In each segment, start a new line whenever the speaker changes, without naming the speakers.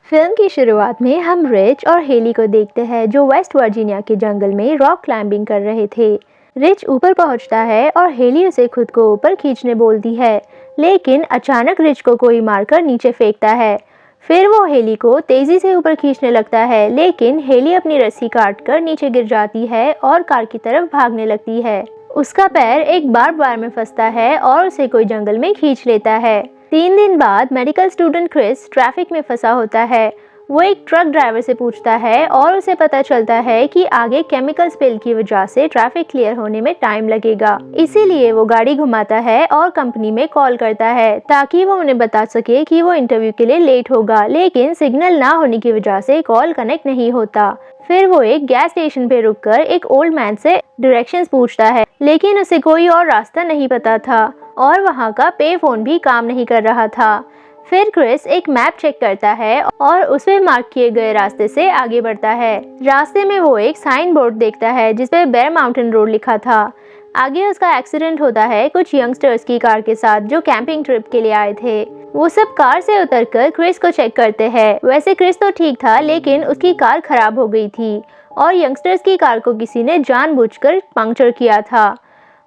Film की शुरुआत में हम रिच और हेली को देखते हैं जो वेस्ट वर्जीनिया के जंगल में रॉक क्लाइंबिंग कर रहे थे। रिच ऊपर पहुंचता है और हेली उसे खुद को ऊपर खींचने बोलती है, लेकिन अचानक रिच को कोई मारकर नीचे फेंकता है। फिर वो हेली को तेजी से ऊपर खींचने लगता है, लेकिन हेली अपनी रस्सी काटकर नीचे गिर जाती है और कार की तरफ भागने लगती है। उसका पैर एक बार्ब वायर में फंसता है और उसे कोई जंगल में खींच लेता है। 3 दिन बाद मेडिकल स्टूडेंट क्रिस ट्रैफिक में फंसा होता है। वो एक ट्रक ड्राइवर से पूछता है और उसे पता चलता है कि आगे केमिकल स्पिल की वजह से ट्रैफिक क्लियर होने में टाइम लगेगा। इसीलिए वो गाड़ी घुमाता है और कंपनी में कॉल करता है ताकि वो उन्हें बता सके कि वो इंटरव्यू के लिए लेट होगा, लेकिन सिग्नल ना होने की वजह से कॉल कनेक्ट नहीं होता। फिर वो एक गैस स्टेशन पे रुककर एक ओल्ड मैन से डायरेक्शंस पूछता है, लेकिन उसे कोई और रास्ता नहीं पता था और वहाँ का पे फोन भी काम नहीं कर रहा था। फिर क्रिस एक मैप चेक करता है और उसमें मार्क किए गए रास्ते से आगे बढ़ता है। रास्ते में वो एक साइन बोर्ड देखता है जिसपे बेयर माउंटेन रोड लिखा था। आगे उसका एक्सीडेंट होता है कुछ यंगस्टर्स की कार के साथ जो कैंपिंग ट्रिप के लिए आए थे। वो सब कार से उतरकर क्रिस को चेक करते हैं। वैसे क्रिस तो ठीक था, लेकिन उसकी कार खराब हो गई थी और यंगस्टर्स की कार को किसी ने जानबूझकर पंक्चर किया था।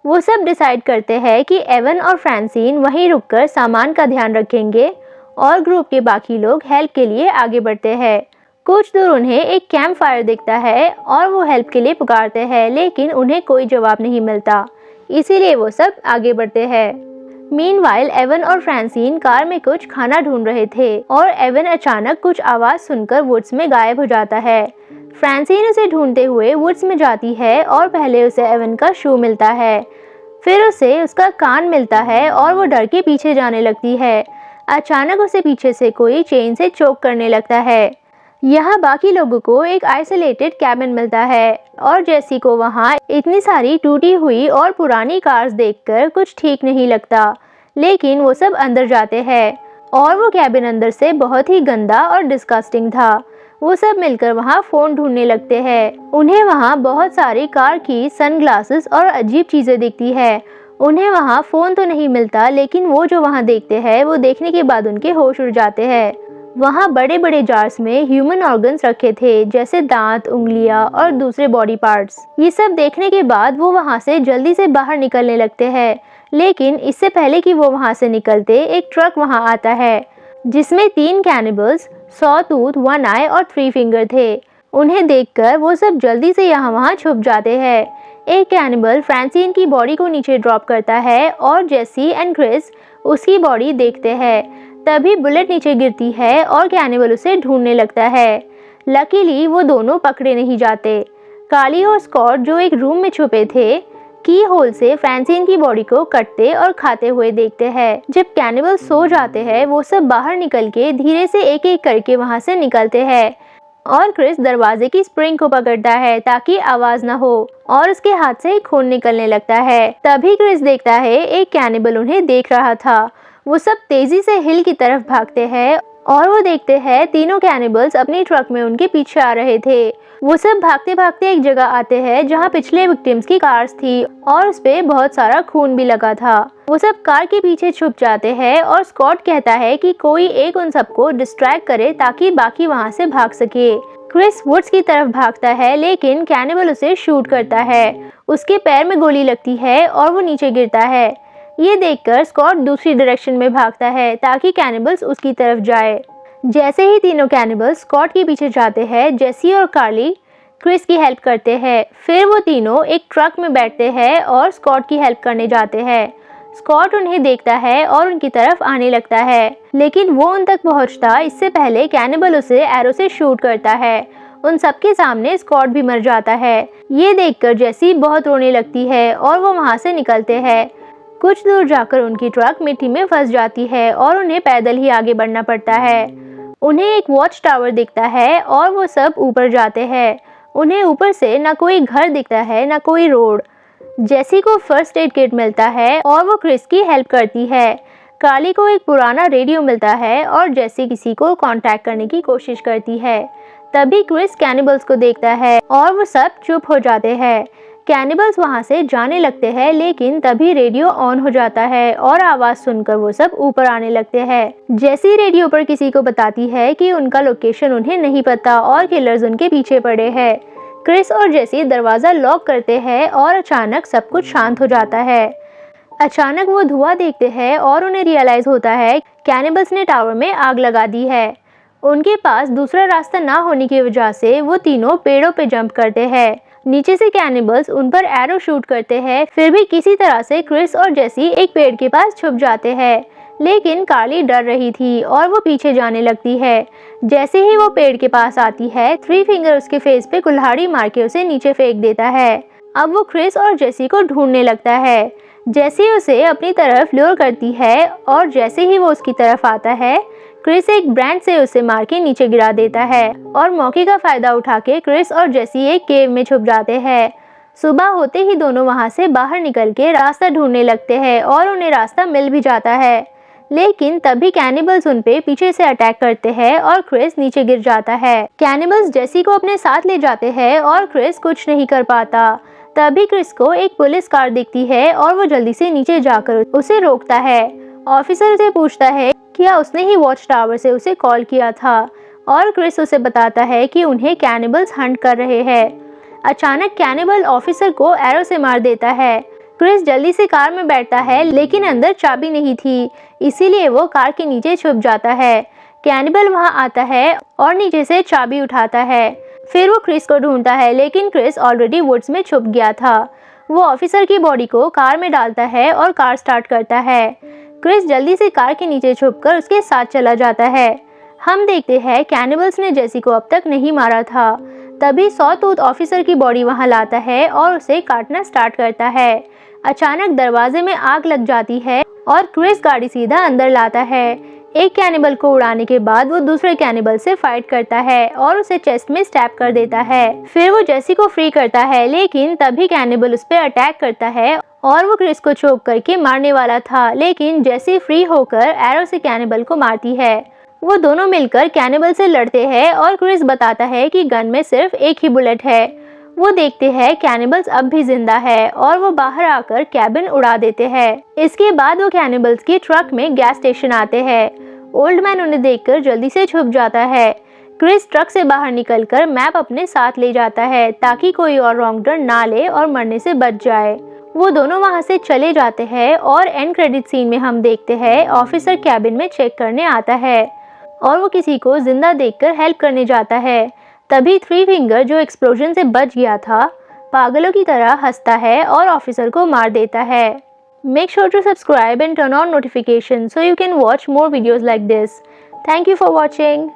वो सब डिसाइड करते हैं कि एवन और फ्रांसिन वहीं रुककर सामान का ध्यान रखेंगे और ग्रुप के बाकी लोग हेल्प के लिए आगे बढ़ते हैं। कुछ दूर उन्हें एक कैंप फायर दिखता है और वो हेल्प के लिए पुकारते हैं, लेकिन उन्हें कोई जवाब नहीं मिलता। इसीलिए वो सब आगे बढ़ते हैं। मीनवाइल एवन और फ्रांसिन कार में कुछ खाना ढूंढ रहे थे और एवन अचानक कुछ आवाज सुनकर वुड्स में गायब हो जाता है। फ्रांसिन उसे ढूंढते हुए वुड्स में जाती है और पहले उसे एवन का शू मिलता है। फिर उसे उसका कान मिलता है और वो डर के पीछे जाने लगती है। अचानक उसे पीछे से कोई चेन से चोक करने लगता है। यहाँ बाकी लोगों को एक आइसोलेटेड कैबिन मिलता है और जेसी को वहाँ इतनी सारी टूटी हुई और पुरानी कार्स देखकर कुछ ठीक नहीं लगता, लेकिन वो सब अंदर जाते हैं और वो कैबिन अंदर से बहुत ही गंदा और डिस्गस्टिंग था। वो सब मिलकर वहाँ फोन ढूंढने लगते हैं। उन्हें वहाँ बहुत सारी कार की सनग्लासेस और अजीब चीजें दिखती है। उन्हें वहाँ फोन तो नहीं मिलता, लेकिन वो जो वहाँ देखते हैं वो देखने के बाद उनके होश उड़ जाते हैं। वहाँ बड़े बड़े जार्स में ह्यूमन ऑर्गन्स रखे थे, जैसे दांत, उंगलियां और दूसरे बॉडी पार्ट्स। ये सब देखने के बाद वो वहाँ से जल्दी से बाहर निकलने लगते हैं, लेकिन इससे पहले कि वो वहाँ से निकलते एक ट्रक वहाँ आता है जिसमें 3 कैनिबल्स, सॉ टूथ, 1 आई और 3 फिंगर थे। उन्हें देखकर वो सब जल्दी से यहाँ वहाँ छुप जाते हैं। एक कैनिबल फ्रांसिन की बॉडी को नीचे ड्रॉप करता है और जेसी एंड क्रिस उसकी बॉडी देखते हैं। तभी बुलेट नीचे गिरती है और कैनिबल उसे ढूंढने लगता है। लकीली वो दोनों पकड़े नहीं जाते। कार्ली और स्कॉट जो एक रूम में छुपे थे, की होल से फ्रांसिन की बॉडी को कटते और खाते हुए देखते हैं। जब कैनिबल सो जाते हैं वो सब बाहर निकल के धीरे से एक एक करके वहाँ से निकलते हैं और क्रिस दरवाजे की स्प्रिंग को पकड़ता है ताकि आवाज ना हो और उसके हाथ से खून निकलने लगता है। तभी क्रिस देखता है एक कैनिबल उन्हें देख रहा था। वो सब तेजी से हिल की तरफ भागते हैं और वो देखते हैं तीनों कैनिबल्स अपनी ट्रक में उनके पीछे आ रहे थे। वो सब भागते भागते एक जगह आते हैं जहाँ पिछले विक्टिम्स की कार्स थी और उस पे बहुत सारा खून भी लगा था। वो सब कार के पीछे छुप जाते हैं और स्कॉट कहता है कि कोई एक उन सबको डिस्ट्रैक्ट करे ताकि बाकी वहाँ से भाग सके। क्रिस वुड्स की तरफ भागता है, लेकिन कैनिबल उसे शूट करता है। उसके पैर में गोली लगती है और वो नीचे गिरता है। ये देखकर स्कॉट दूसरी डायरेक्शन में भागता है ताकि कैनिबल्स उसकी तरफ जाए। जैसे ही तीनों कैनिबल्स स्कॉट के पीछे जाते हैं, जेसी और कार्ली क्रिस की हेल्प करते हैं। फिर वो तीनों एक ट्रक में बैठते हैं और स्कॉट की हेल्प करने जाते हैं। स्कॉट उन्हें देखता है और उनकी तरफ आने लगता है, लेकिन वो उन तक पहुंचता इससे पहले कैनिबल उसे एरो से शूट करता है। उन सबके सामने स्कॉट भी मर जाता है। ये देखकर जेसी बहुत रोने लगती है और वो वहाँ से निकलते हैं। कुछ दूर जाकर उनकी ट्रक मिट्टी में फंस जाती है और उन्हें पैदल ही आगे बढ़ना पड़ता है। उन्हें एक वॉच टावर दिखता है और वो सब ऊपर जाते हैं। उन्हें ऊपर से ना कोई घर दिखता है ना कोई रोड। जेसी को फर्स्ट एड किट मिलता है और वो क्रिस की हेल्प करती है। कार्ली को एक पुराना रेडियो मिलता है और जेसी किसी को कांटेक्ट करने की कोशिश करती है। तभी क्रिस कैनिबल्स को देखता है और वो सब चुप हो जाते हैं। कैनिबल्स वहां से जाने लगते हैं, लेकिन तभी रेडियो ऑन हो जाता है और आवाज सुनकर वो सब ऊपर आने लगते हैं। जेसी रेडियो पर किसी को बताती है कि उनका लोकेशन उन्हें नहीं पता और किलर्स उनके पीछे पड़े हैं। क्रिस और जेसी दरवाजा लॉक करते हैं और अचानक सब कुछ शांत हो जाता है। अचानक वो धुआं देखते हैं और उन्हें रियलाइज होता है कैनिबल्स ने टावर में आग लगा दी है। उनके पास दूसरा रास्ता ना होने की वजह से वो तीनों पेड़ों पे जंप करते हैं। नीचे से कैनिबल्स उन पर एरो शूट करते हैं, फिर भी किसी तरह से क्रिस और जेसी एक पेड़ के पास छुप जाते हैं। लेकिन कार्ली डर रही थी और वो पीछे जाने लगती है। जैसे ही वो पेड़ के पास आती है, थ्री फिंगर उसके फेस पे कुल्हाड़ी मार के उसे नीचे फेंक देता है। अब वो क्रिस और जेसी को ढूंढने लगता है। जेसी उसे अपनी तरफ ल्योर करती है और जैसे ही वो उसकी तरफ आता है, क्रिस एक ब्रांच से उसे मार के नीचे गिरा देता है और मौके का फायदा उठा के क्रिस और जेसी एक केव में छुप जाते हैं। सुबह होते ही दोनों वहां से बाहर निकल के रास्ता ढूंढने लगते हैं और उन्हें रास्ता मिल भी जाता है। लेकिन तभी कैनिबल्स उन पे पीछे से अटैक करते हैं और क्रिस नीचे गिर जाता है। कैनिबल्स जेसी को अपने साथ ले जाते हैं और क्रिस कुछ नहीं कर पाता। तभी क्रिस को एक पुलिस कार दिखती है और वो जल्दी से नीचे जाकर उसे रोकता है। ऑफिसर उसे पूछता है क्या उसने ही वॉच टावर से उसे कॉल किया था और क्रिस उसे बताता है कि उन्हें कैनिबल्स हंट कर रहे हैं। अचानक कैनिबल ऑफिसर को एरो से मार देता है। क्रिस जल्दी से कार में बैठता है, लेकिन अंदर चाबी नहीं थी, इसीलिए वो कार के नीचे छुप जाता है। कैनिबल वहां आता है और नीचे से चाबी उठाता है। फिर वो क्रिस को ढूंढता है, लेकिन क्रिस ऑलरेडी वुड्स में छुप गया था। वो ऑफिसर की बॉडी को कार में डालता है और कार स्टार्ट करता है। क्रिस जल्दी से कार के नीचे छुपकर उसके साथ चला जाता है। हम देखते हैं कैनिबल्स ने जेसी को अब तक नहीं मारा था। तभी सॉटूथ ऑफिसर की बॉडी वहां लाता है और उसे काटना स्टार्ट करता है। अचानक दरवाजे में आग लग जाती है और क्रिस गाड़ी सीधा अंदर लाता है। एक कैनिबल को उड़ाने के बाद वो दूसरे कैनिबल से फाइट करता है और उसे चेस्ट में स्टैब कर देता है। फिर वो जेसी को फ्री करता है, लेकिन तभी कैनिबल उस पर अटैक करता है और वो क्रिस को चोक करके मारने वाला था, लेकिन जेसी फ्री होकर एरो से कैनिबल को मारती है। वो दोनों मिलकर कैनिबल से लड़ते हैं और क्रिस बताता है कि गन में सिर्फ एक ही बुलेट है। वो देखते हैं कैनिबल्स अब भी जिंदा है और वो बाहर आकर कैबिन उड़ा देते हैं। इसके बाद वो कैनिबल्स की ट्रक में गैस स्टेशन आते हैं। ओल्ड मैन उन्हें देखकर जल्दी से छुप जाता है। क्रिस ट्रक से बाहर निकलकर मैप अपने साथ ले जाता है ताकि कोई और रॉन्ग टर्न ना ले और मरने से बच जाए। वो दोनों वहां से चले जाते हैं और एंड क्रेडिट सीन में हम देखते हैं ऑफिसर कैबिन में चेक करने आता है और वो किसी को जिंदा देखकर हेल्प करने जाता है। तभी थ्री फिंगर, जो एक्सप्लोजन से बच गया था, पागलों की तरह हंसता है और ऑफिसर को मार देता है। Make sure to subscribe and turn on notifications so you can watch more videos like this. Thank you for watching.